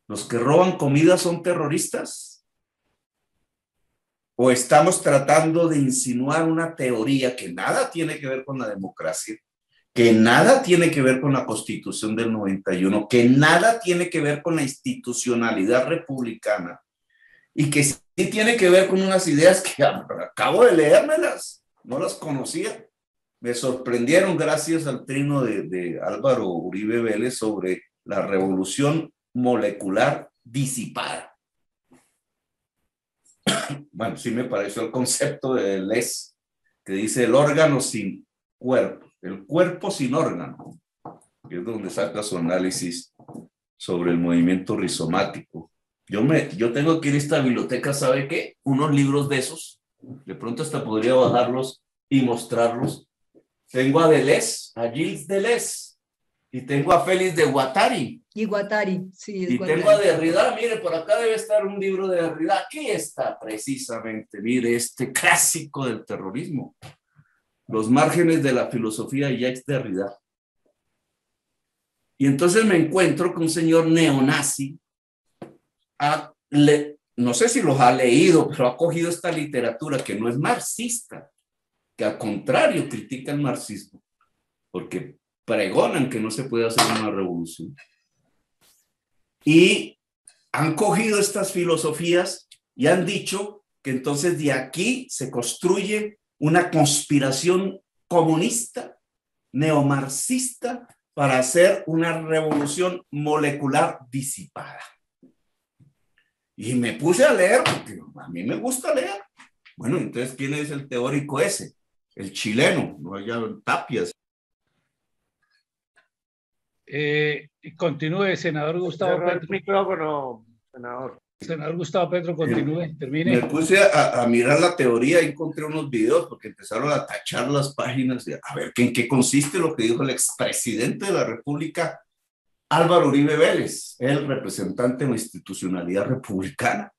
¿Los que roban comida son terroristas? ¿O estamos tratando de insinuar una teoría que nada tiene que ver con la democracia, que nada tiene que ver con la Constitución del 91, que nada tiene que ver con la institucionalidad republicana y que sí tiene que ver con unas ideas que acabo de leérmelas, no las conocía? Me sorprendieron gracias al trino de Álvaro Uribe Vélez sobre la revolución molecular disipada. Bueno, sí me pareció el concepto de Deleuze, que dice el órgano sin cuerpo, el cuerpo sin órgano, que es donde saca su análisis sobre el movimiento rizomático. Yo tengo aquí en esta biblioteca, ¿sabe qué? Unos libros de esos, de pronto hasta podría bajarlos y mostrarlos. Tengo a Deleuze, a Gilles Deleuze, y tengo a Félix de Guattari. Y Guattari, sí, es y Guattari. Tengo a Derrida, mire, por acá debe estar un libro de Derrida. Aquí está precisamente, mire, este clásico del terrorismo. Los márgenes de la filosofía de Jacques Derrida. Y entonces me encuentro con un señor neonazi, no sé si los ha leído, pero ha cogido esta literatura que no es marxista, que al contrario critica el marxismo, porque pregonan que no se puede hacer una revolución. Y han cogido estas filosofías y han dicho que entonces de aquí se construye una conspiración comunista, neomarxista, para hacer una revolución molecular disipada. Y me puse a leer, porque a mí me gusta leer. Bueno, entonces, ¿quién es el teórico ese? El chileno, no haya Tapias. Continúe, senador Gustavo Petro. El micrófono, senador. Senador Gustavo Petro, continúe, termine. Me puse a mirar la teoría y encontré unos videos porque empezaron a tachar las páginas y a ver en qué consiste lo que dijo el expresidente de la República, Álvaro Uribe Vélez, el representante de la institucionalidad republicana.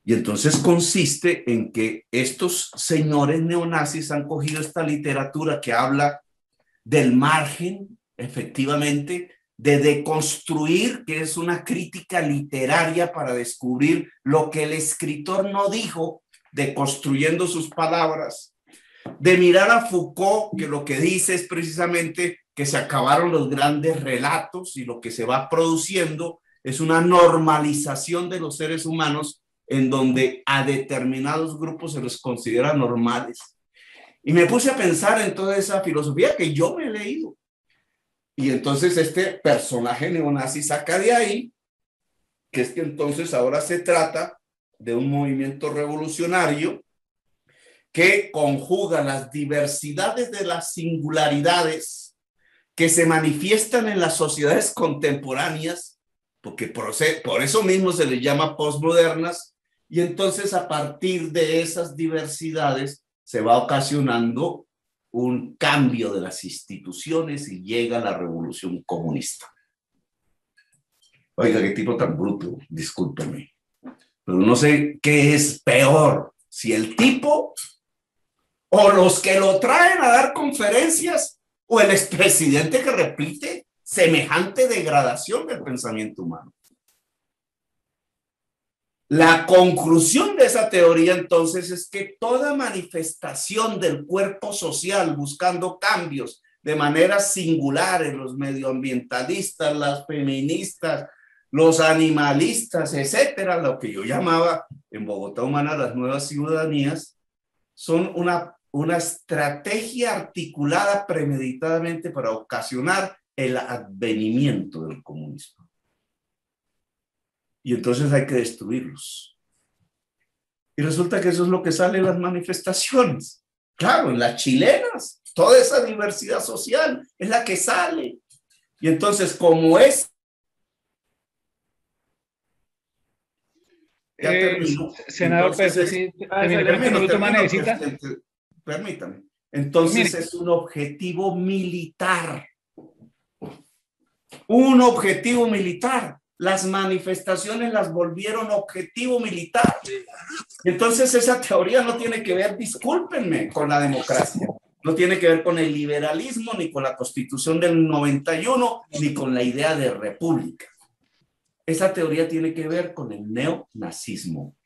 Y entonces consiste en que estos señores neonazis han cogido esta literatura que habla del margen, efectivamente, de deconstruir, que es una crítica literaria para descubrir lo que el escritor no dijo, deconstruyendo sus palabras, de mirar a Foucault, que lo que dice es precisamente que se acabaron los grandes relatos y lo que se va produciendo es una normalización de los seres humanos en donde a determinados grupos se los considera normales. Y me puse a pensar en toda esa filosofía que yo me he leído. Y entonces este personaje neonazi saca de ahí que es que entonces ahora se trata de un movimiento revolucionario que conjuga las diversidades de las singularidades que se manifiestan en las sociedades contemporáneas, porque por eso mismo se les llama postmodernas, y entonces a partir de esas diversidades se va ocasionando un cambio de las instituciones y llega la revolución comunista. Oiga, qué tipo tan bruto, discúlpeme. Pero no sé qué es peor, si el tipo o los que lo traen a dar conferencias o el expresidente que repite semejante degradación del pensamiento humano. La conclusión de esa teoría entonces es que toda manifestación del cuerpo social buscando cambios de manera singular en los medioambientalistas, las feministas, los animalistas, etcétera, lo que yo llamaba en Bogotá Humana las nuevas ciudadanías, son una estrategia articulada premeditadamente para ocasionar el advenimiento del comunismo. Y entonces hay que destruirlos. Y resulta que eso es lo que sale en las manifestaciones. Claro, en las chilenas, toda esa diversidad social es la que sale. Y entonces, como es... Ya termino. Senador Entonces, Petro, permítame. Entonces es un objetivo militar. Un objetivo militar. Las manifestaciones las volvieron objetivo militar. Entonces esa teoría no tiene que ver, discúlpenme, con la democracia. No tiene que ver con el liberalismo, ni con la Constitución del 91, ni con la idea de república. esa teoría tiene que ver con el neonazismo.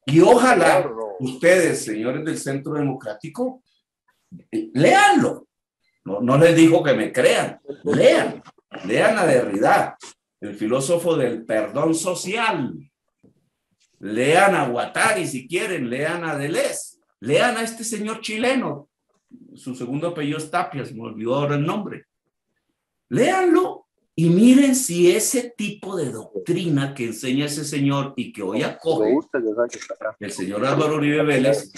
Y ojalá ustedes, señores del Centro Democrático, léanlo. No les digo que me crean, lean a Derrida, el filósofo del perdón social. Lean a Guattari si quieren, lean a Deleuze, lean a este señor chileno, su segundo apellido es Tapias, me olvidó ahora el nombre. Léanlo y miren si ese tipo de doctrina que enseña ese señor y que hoy acoge el señor Álvaro Uribe Vélez,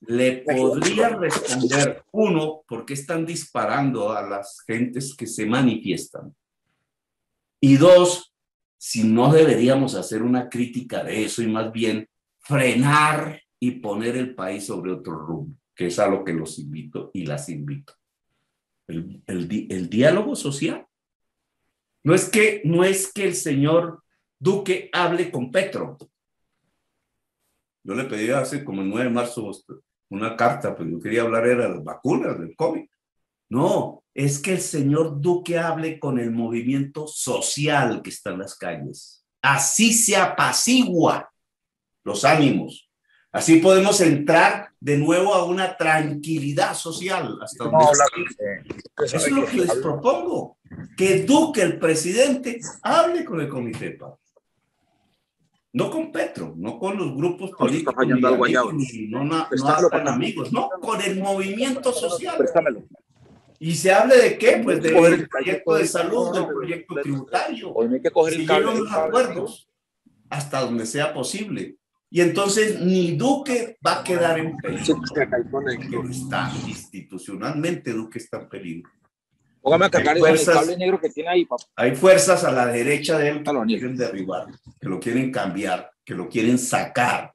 le podría responder, uno, por qué están disparando a las gentes que se manifiestan, y dos, si no deberíamos hacer una crítica de eso y más bien frenar y poner el país sobre otro rumbo, que es a lo que los invito y las invito. El diálogo social. No es que el señor Duque hable con Petro. Yo le pedí hace como el 9 de marzo una carta, pues yo quería hablar era de las vacunas, del COVID. No, es que el señor Duque hable con el movimiento social que está en las calles. Así se apacigua los ánimos. Así podemos entrar de nuevo a una tranquilidad social. Hasta donde eso es lo que les propongo. Que Duque, el presidente, hable con el Comité de Paz. No con Petro, no con los grupos políticos, no con amigos, no, con el movimiento social. ¿Y se hable de qué? Pues del proyecto de salud, del proyecto tributario. Si llegan los acuerdos hasta donde sea posible. Y entonces ni Duque va a quedar en peligro. Está institucionalmente, Duque está en peligro. Póngame a cargar el cable negro que tiene ahí, papá. Hay fuerzas a la derecha de él que lo quieren derribar, que lo quieren cambiar, que lo quieren sacar,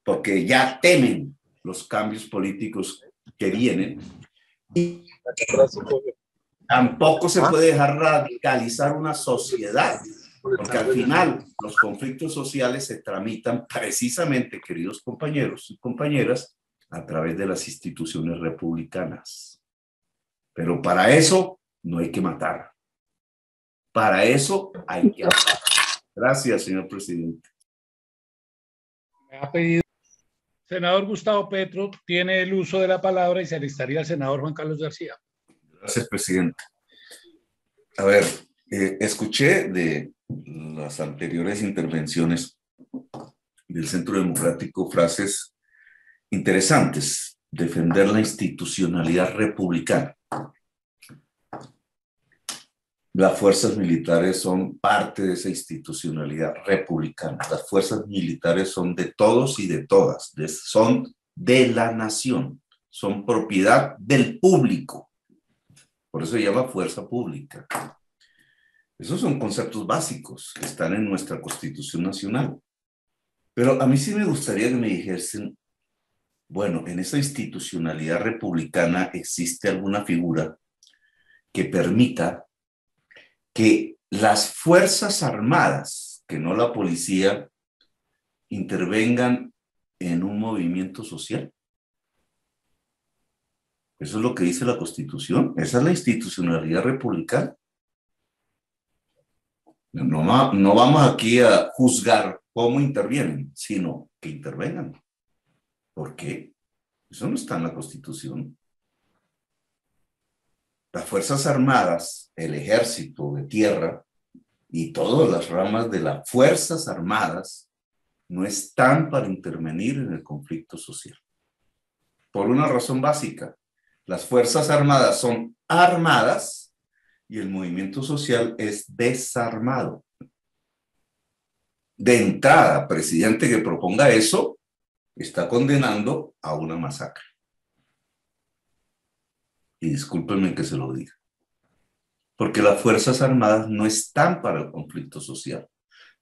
porque ya temen los cambios políticos que vienen. Y tampoco se puede dejar radicalizar una sociedad, porque al final los conflictos sociales se tramitan precisamente, queridos compañeros y compañeras, a través de las instituciones republicanas. Pero para eso no hay que matar. Para eso hay que hablar. Gracias, señor presidente. Me ha pedido. Senador Gustavo Petro tiene el uso de la palabra y se alistaría al senador Juan Carlos García. Gracias, presidente. A ver, escuché de las anteriores intervenciones del Centro Democrático frases interesantes. Defender la institucionalidad republicana. Las fuerzas militares son parte de esa institucionalidad republicana. Las fuerzas militares son de todos y de todas, son de la nación, son propiedad del público. Por eso se llama fuerza pública. Esos son conceptos básicos que están en nuestra Constitución Nacional. Pero a mí sí me gustaría que me dijesen, bueno, en esa institucionalidad republicana existe alguna figura que permita que las Fuerzas Armadas, que no la policía, intervengan en un movimiento social. Eso es lo que dice la Constitución. Esa es la institucionalidad republicana. No vamos aquí a juzgar cómo intervienen, sino que intervengan. ¿Por qué? Eso no está en la Constitución. Las Fuerzas Armadas, el Ejército de Tierra y todas las ramas de las Fuerzas Armadas no están para intervenir en el conflicto social. Por una razón básica. Las Fuerzas Armadas son armadas y el movimiento social es desarmado. De entrada, presidente que proponga eso está condenando a una masacre. Y discúlpenme que se lo diga. Porque las Fuerzas Armadas no están para el conflicto social.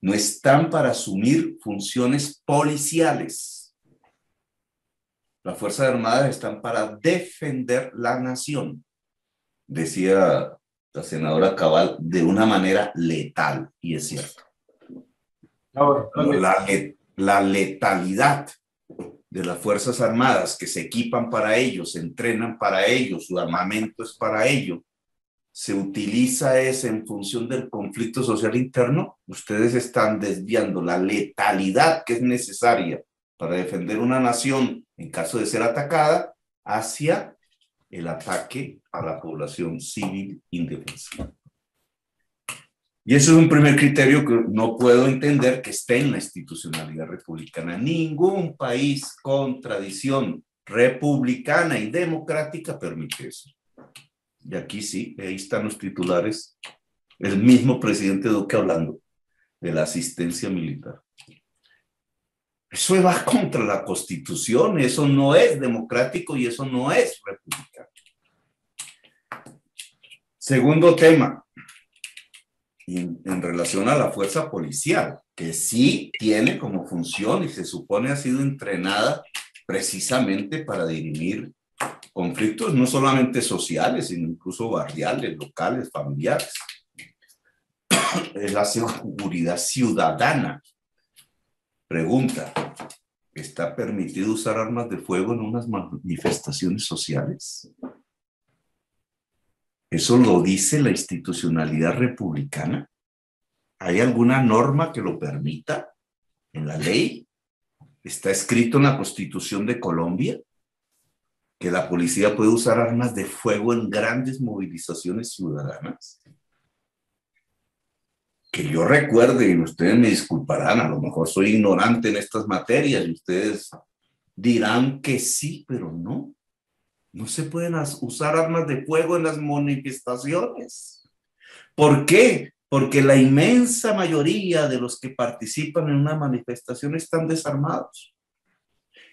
No están para asumir funciones policiales. Las Fuerzas Armadas están para defender la nación. Decía la senadora Cabal, de una manera letal, y es cierto. La letalidad de las Fuerzas Armadas, que se equipan para ello, se entrenan para ello, su armamento es para ello, se utiliza es en función del conflicto social interno, ustedes están desviando la letalidad que es necesaria para defender una nación en caso de ser atacada hacia el ataque a la población civil indefensa. Y eso es un primer criterio que no puedo entender que esté en la institucionalidad republicana. Ningún país con tradición republicana y democrática permite eso. Y aquí sí, ahí están los titulares, el mismo presidente Duque hablando de la asistencia militar. Eso va contra la Constitución, eso no es democrático y eso no es republicano. Segundo tema, en relación a la fuerza policial, que sí tiene como función y se supone ha sido entrenada precisamente para dirimir conflictos no solamente sociales, sino incluso barriales, locales, familiares. Es la seguridad ciudadana. Pregunta, ¿está permitido usar armas de fuego en unas manifestaciones sociales? ¿Eso lo dice la institucionalidad republicana? ¿Hay alguna norma que lo permita en la ley? ¿Está escrito en la Constitución de Colombia que la policía puede usar armas de fuego en grandes movilizaciones ciudadanas? Que yo recuerde, y ustedes me disculparán, a lo mejor soy ignorante en estas materias y ustedes dirán que sí, pero no. No se pueden usar armas de fuego en las manifestaciones. ¿Por qué? Porque la inmensa mayoría de los que participan en una manifestación están desarmados.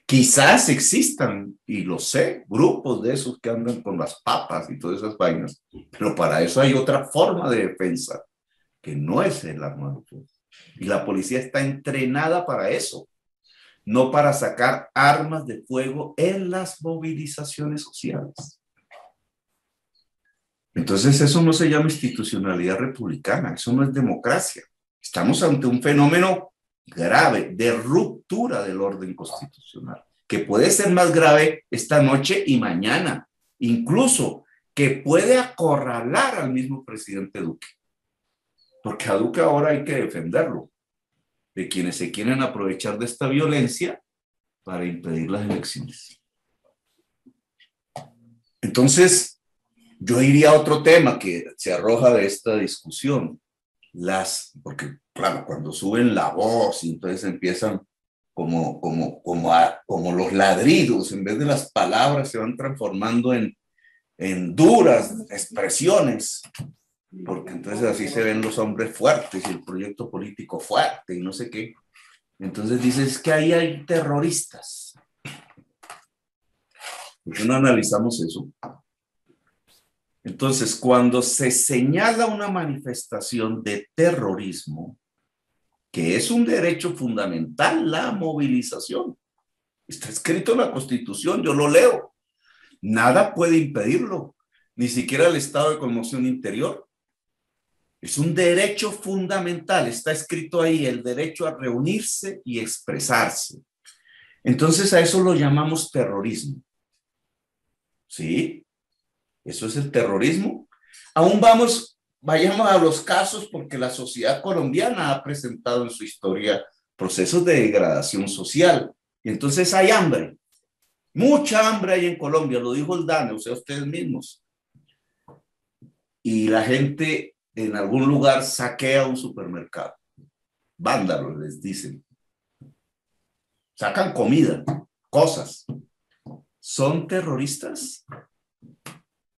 Quizás existan, y lo sé, grupos de esos que andan con las papas y todas esas vainas, pero para eso hay otra forma de defensa, que no es el arma de fuego. Y la policía está entrenada para eso, no para sacar armas de fuego en las movilizaciones sociales. Entonces eso no se llama institucionalidad republicana, eso no es democracia. Estamos ante un fenómeno grave de ruptura del orden constitucional, que puede ser más grave esta noche y mañana, incluso que puede acorralar al mismo presidente Duque, porque a Duque ahora hay que defenderlo de quienes se quieren aprovechar de esta violencia para impedir las elecciones. Entonces, yo iría a otro tema que se arroja de esta discusión, porque claro, cuando suben la voz y entonces empiezan como los ladridos, en vez de las palabras se van transformando en duras expresiones, porque entonces así se ven los hombres fuertes y el proyecto político fuerte y no sé qué. Entonces dices que ahí hay terroristas. ¿Por qué no analizamos eso? Entonces, cuando se señala una manifestación de terrorismo, que es un derecho fundamental, la movilización, está escrito en la Constitución, yo lo leo, nada puede impedirlo, ni siquiera el estado de conmoción interior. Es un derecho fundamental, está escrito ahí, el derecho a reunirse y expresarse. Entonces a eso lo llamamos terrorismo. ¿Sí? Eso es el terrorismo. Aún vayamos a los casos porque la sociedad colombiana ha presentado en su historia procesos de degradación social. Y entonces hay hambre. Mucha hambre hay en Colombia, lo dijo el DANE, o sea, ustedes mismos. Y la gente en algún lugar saquea un supermercado. Vándalos, les dicen. Sacan comida, cosas. ¿Son terroristas?